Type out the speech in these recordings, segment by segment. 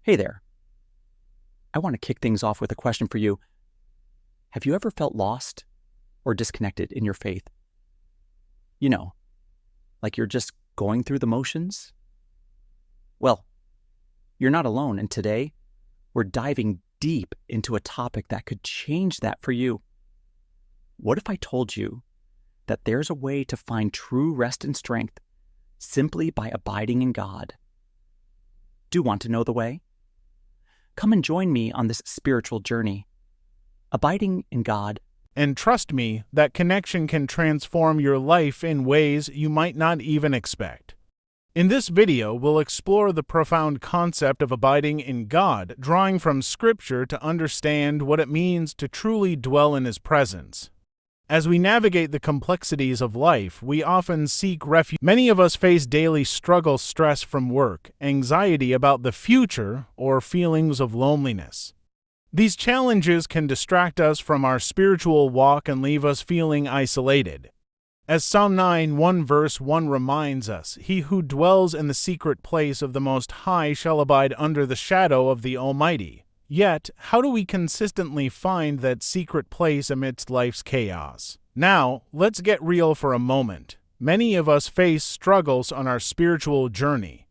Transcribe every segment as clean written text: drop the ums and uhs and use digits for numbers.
Hey there. I want to kick things off with a question for you. Have you ever felt lost or disconnected in your faith? You know, like you're just going through the motions? Well, you're not alone, and today we're diving deep into a topic that could change that for you. What if I told you that there's a way to find true rest and strength simply by abiding in God? Do you want to know the way? Come and join me on this spiritual journey. Abiding in God. And trust me, that connection can transform your life in ways you might not even expect. In this video, we'll explore the profound concept of abiding in God, drawing from Scripture to understand what it means to truly dwell in His presence. As we navigate the complexities of life, we often seek refuge. Many of us face daily struggle, stress from work, anxiety about the future, or feelings of loneliness. These challenges can distract us from our spiritual walk and leave us feeling isolated. As Psalm 9:1 verse 1 reminds us, "He who dwells in the secret place of the Most High shall abide under the shadow of the Almighty." Yet, how do we consistently find that secret place amidst life's chaos? Now, let's get real for a moment. Many of us face struggles on our spiritual journey.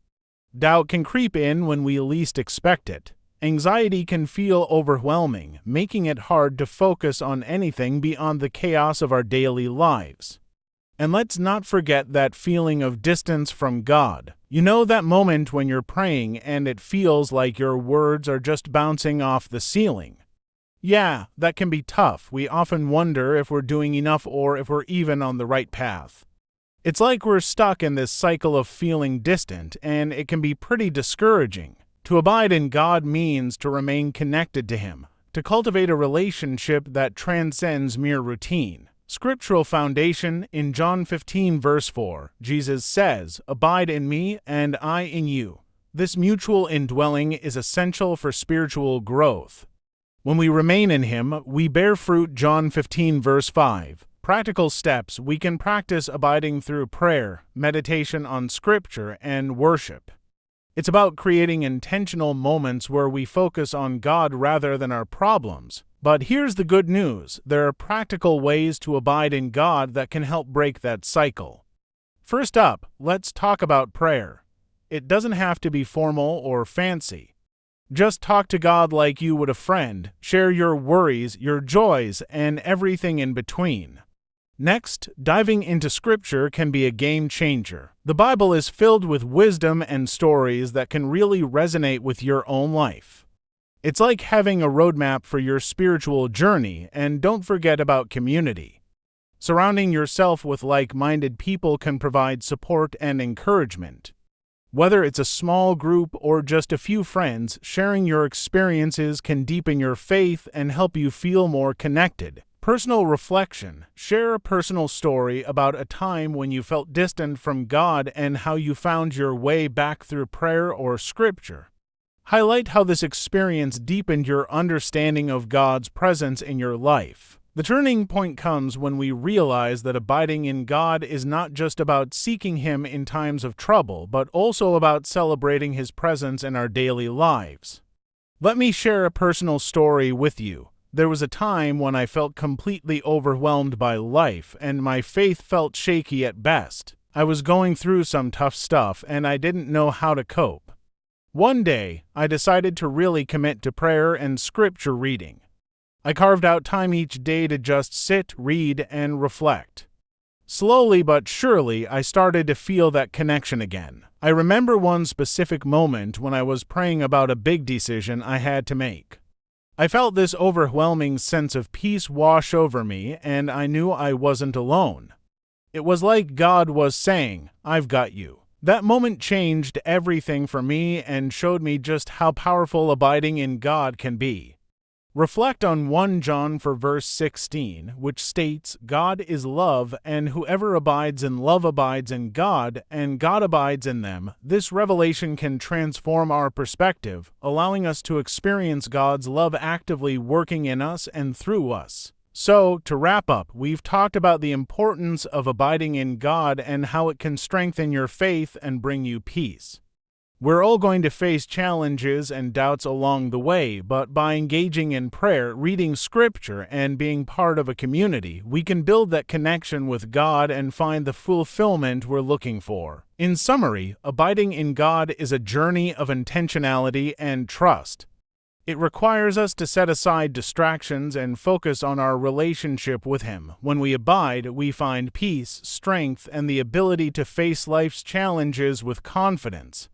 Doubt can creep in when we least expect it. Anxiety can feel overwhelming, making it hard to focus on anything beyond the chaos of our daily lives. And let's not forget that feeling of distance from God. You know that moment when you're praying and it feels like your words are just bouncing off the ceiling? Yeah, that can be tough. We often wonder if we're doing enough or if we're even on the right path. It's like we're stuck in this cycle of feeling distant, and it can be pretty discouraging. To abide in God means to remain connected to Him, to cultivate a relationship that transcends mere routine. Scriptural foundation in John 15 verse 4, Jesus says, "Abide in me and I in you." This mutual indwelling is essential for spiritual growth. When we remain in Him, we bear fruit. John 15 verse 5. Practical steps we can practice abiding through prayer, meditation on Scripture, and worship. It's about creating intentional moments where we focus on God rather than our problems. But here's the good news. There are practical ways to abide in God that can help break that cycle. First up, let's talk about prayer. It doesn't have to be formal or fancy. Just talk to God like you would a friend. Share your worries, your joys, and everything in between. Next, diving into Scripture can be a game changer. The Bible is filled with wisdom and stories that can really resonate with your own life. It's like having a roadmap for your spiritual journey, and don't forget about community. Surrounding yourself with like-minded people can provide support and encouragement. Whether it's a small group or just a few friends, sharing your experiences can deepen your faith and help you feel more connected. Personal reflection. Share a personal story about a time when you felt distant from God and how you found your way back through prayer or Scripture. Highlight how this experience deepened your understanding of God's presence in your life. The turning point comes when we realize that abiding in God is not just about seeking Him in times of trouble, but also about celebrating His presence in our daily lives. Let me share a personal story with you. There was a time when I felt completely overwhelmed by life, and my faith felt shaky at best. I was going through some tough stuff, and I didn't know how to cope. One day, I decided to really commit to prayer and Scripture reading. I carved out time each day to just sit, read, and reflect. Slowly but surely, I started to feel that connection again. I remember one specific moment when I was praying about a big decision I had to make. I felt this overwhelming sense of peace wash over me, and I knew I wasn't alone. It was like God was saying, "I've got you." That moment changed everything for me and showed me just how powerful abiding in God can be. Reflect on 1 John for verse 16, which states, "God is love, and whoever abides in love abides in God, and God abides in them." This revelation can transform our perspective, allowing us to experience God's love actively working in us and through us. So, to wrap up, we've talked about the importance of abiding in God and how it can strengthen your faith and bring you peace. We're all going to face challenges and doubts along the way, but by engaging in prayer, reading scripture, and being part of a community, we can build that connection with God and find the fulfillment we're looking for. In summary, abiding in God is a journey of intentionality and trust. It requires us to set aside distractions and focus on our relationship with Him. When we abide, we find peace, strength, and the ability to face life's challenges with confidence.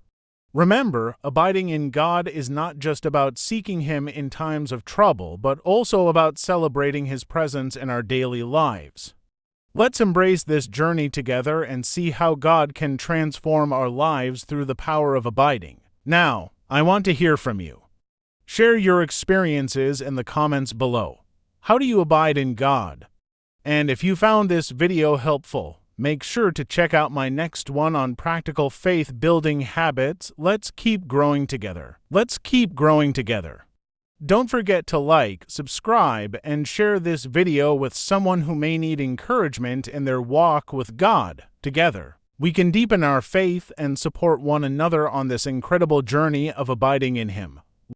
Remember, abiding in God is not just about seeking Him in times of trouble, but also about celebrating His presence in our daily lives. Let's embrace this journey together and see how God can transform our lives through the power of abiding. Now, I want to hear from you. Share your experiences in the comments below. How do you abide in God? And if you found this video helpful, make sure to check out my next one on practical faith-building habits. Let's keep growing together. Don't forget to like, subscribe, and share this video with someone who may need encouragement in their walk with God. Together, we can deepen our faith and support one another on this incredible journey of abiding in Him.